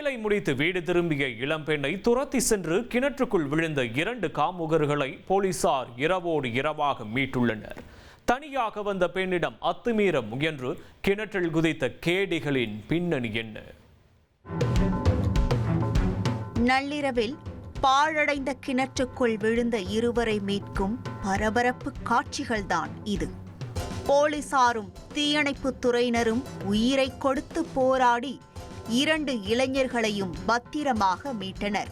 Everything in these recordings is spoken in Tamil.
வேலை முடித்து வீடு திரும்பிய இளம்பெண்ணை துரத்தி சென்று கிணற்றுக்குள் விழுந்த 2 காமுகர்களை போலீசார் இரவோடு இரவாக மீட்டுள்ளனர். தனியாக வந்த பெண்ணிடம் அத்துமீற முயன்று கிணற்றில் குதித்த கேடிகளின் பின்னணி என்ன? நள்ளிரவில் பாழடைந்த கிணற்றுக்குள் விழுந்த இருவரை மீட்கும் பரபரப்பு காட்சிகள்தான் இது. போலீசாரும் தீயணைப்புத் துறையினரும் உயிரை கொடுத்து போராடி 2 இளைஞர்களையும் பத்திரமாக மீட்டனர்.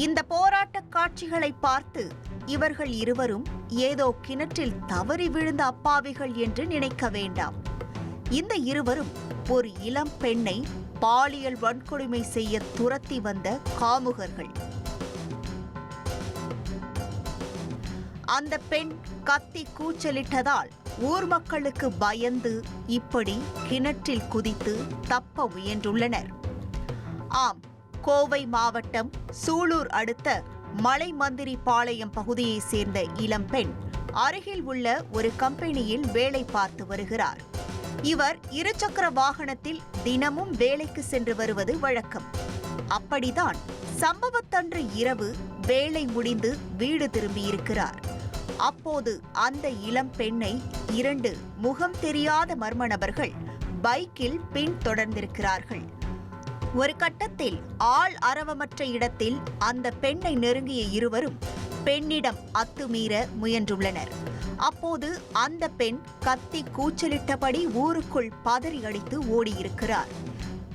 இந்த போராட்ட காட்சிகளை பார்த்து இவர்கள் இருவரும் ஏதோ கிணற்றில் தவறி விழுந்த அப்பாவிகள் என்று நினைக்க வேண்டாம். இந்த இருவரும் ஒரு இளம் பெண்ணை பாலியல் வன்கொடுமை செய்ய துரத்தி வந்த காமுகர்கள். அந்த பெண் கத்தி கூச்சலிட்டதால் ஊர் மக்களுக்கு பயந்து இப்படி கிணற்றில் குதித்து தப்ப முயன்றுள்ளனர். ஆம், கோவை மாவட்டம் சூலூர் அடுத்த மலைமந்திரிபாளையம் பகுதியைச் சேர்ந்த இளம்பெண் அருகில் உள்ள ஒரு கம்பெனியில் வேலை பார்த்து வருகிறார். இவர் 2 சக்கர வாகனத்தில் தினமும் வேலைக்கு சென்று வருவது வழக்கம். அப்படிதான் சம்பவத்தன்று இரவு வேலை முடிந்து வீடு திரும்பியிருக்கிறார். அப்போது அந்த இளம் பெண்ணை 2 முகம் தெரியாத மர்ம நபர்கள் பைக்கில் பின்தொடர்ந்திருக்கிறார்கள். ஒரு கட்டத்தில் ஆள் அரவமற்ற இடத்தில் அந்த பெண்ணை நெருங்கிய இருவரும் பெண்ணிடம் அத்துமீற முயன்றுள்ளனர். அப்போது அந்த பெண் கத்தி கூச்சலிட்டபடி ஊருக்குள் பதறி அடித்து ஓடியிருக்கிறார்.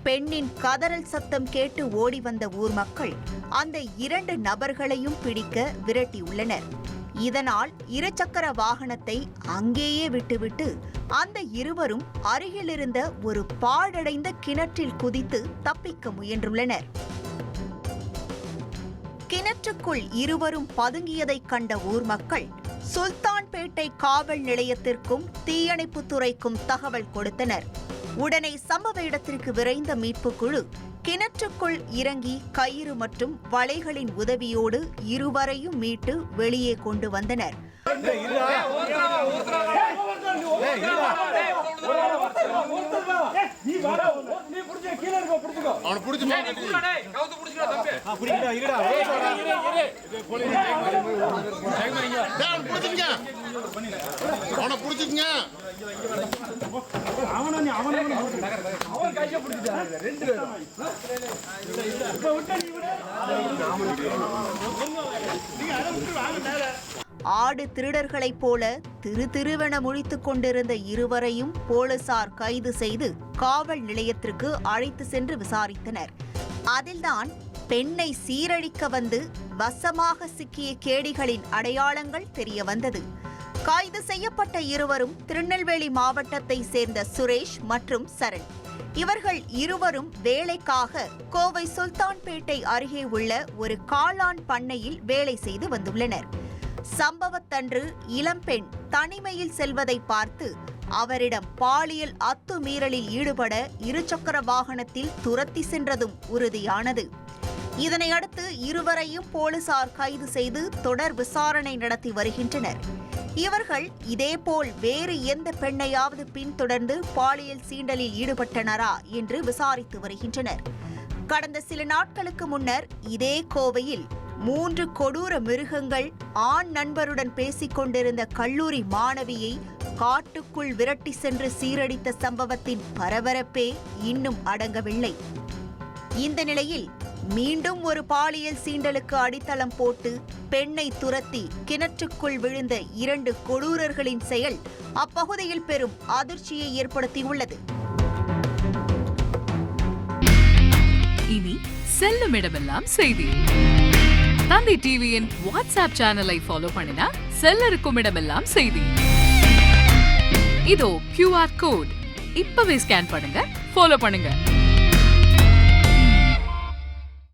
பெண்ணின் கதறல் சத்தம் கேட்டு ஓடி வந்த ஊர் மக்கள் அந்த 2 நபர்களையும் பிடிக்க விரட்டியுள்ளனர். இதனால் 2 சக்கர வாகனத்தை அங்கேயே விட்டுவிட்டு அந்த இருவரும் அருகிலிருந்த ஒரு பாழடைந்த கிணற்றில் குதித்து தப்பிக்க முயன்றுள்ளனர். கிணற்றுக்குள் இருவரும் பதுங்கியதைக் கண்ட ஊர் மக்கள் சுல்தான்பேட்டை காவல் நிலையத்திற்கும் தீயணைப்புத் துறைக்கும் தகவல் கொடுத்தனர். உடனே சம்பவ இடத்திற்கு விரைந்த மீட்புக் குழு கிணற்றுக்குள் இறங்கி கயிறு மற்றும் வலைகளின் உதவியோடு இருவரையும் மீட்டு வெளியே கொண்டு வந்தனர். ஆடு திருடர்களைப் போல திருவென முழித்துக் கொண்டிருந்த இருவரையும் போலீசார் கைது செய்து காவல் நிலையத்திற்கு அழைத்து சென்று விசாரித்தனர். அதில்தான் பெண்ணை சீரழிக்க வந்து வசமாக சிக்கிய கேடிகளின் அடையாளங்கள் தெரிய வந்தது. கைது செய்யப்பட்ட இருவரும் திருநெல்வேலி மாவட்டத்தை சேர்ந்த சுரேஷ் மற்றும் சரண். இவர்கள் இருவரும் வேலைக்காக கோவை சுல்தான்பேட்டை அருகே உள்ள ஒரு காளான் பண்ணையில் வேலை செய்து வந்துள்ளனர். சம்பவத்தன்று இளம்பெண் தனிமையில் செல்வதை பார்த்து அவரிடம் பாலியல் அத்துமீறலில் ஈடுபட 2 சக்கர வாகனத்தில் துரத்தி சென்றதும் உறுதியானது. இதனையடுத்து இருவரையும் போலீசார் கைது செய்து தொடர் விசாரணை நடத்தி வருகின்றனர். இவர்கள் இதேபோல் வேறு எந்த பெண்ணையாவது பின்தொடர்ந்து பாலியல் சீண்டலில் ஈடுபட்டனரா என்று விசாரித்து வருகின்றனர். கடந்த சில நாட்களுக்கு முன்னர் இதே கோவையில் 3 கொடூர மிருகங்கள் ஆண் நண்பருடன் பேசிக் கொண்டிருந்த கல்லூரி மாணவியை காட்டுக்குள் விரட்டி சென்று சீரடித்த சம்பவத்தின் பரபரப்பே இன்னும் அடங்கவில்லை. இந்த நிலையில் மீண்டும் ஒரு பாலியல் சீண்டலுக்கு அடித்தளம் போட்டு பெண்ணை துரத்தி கிணற்றுக்குள் விழுந்த 2 கொடூரர்களின் செயல் அப்பகுதியில் பெரும் அதிர்ச்சியை ஏற்படுத்தியுள்ளது. இனி செல்லும் இடமெல்லாம் செய்தி. தந்தி டிவியின் வாட்ஸ்அப் சேனலை ஃபாலோ பண்ணினா செல்லருக்கும் இடமெல்லாம் செய்தி. இதோ QR கோட் இப்பவே ஸ்கேன் பண்ணுங்க, ஃபாலோ பண்ணுங்க.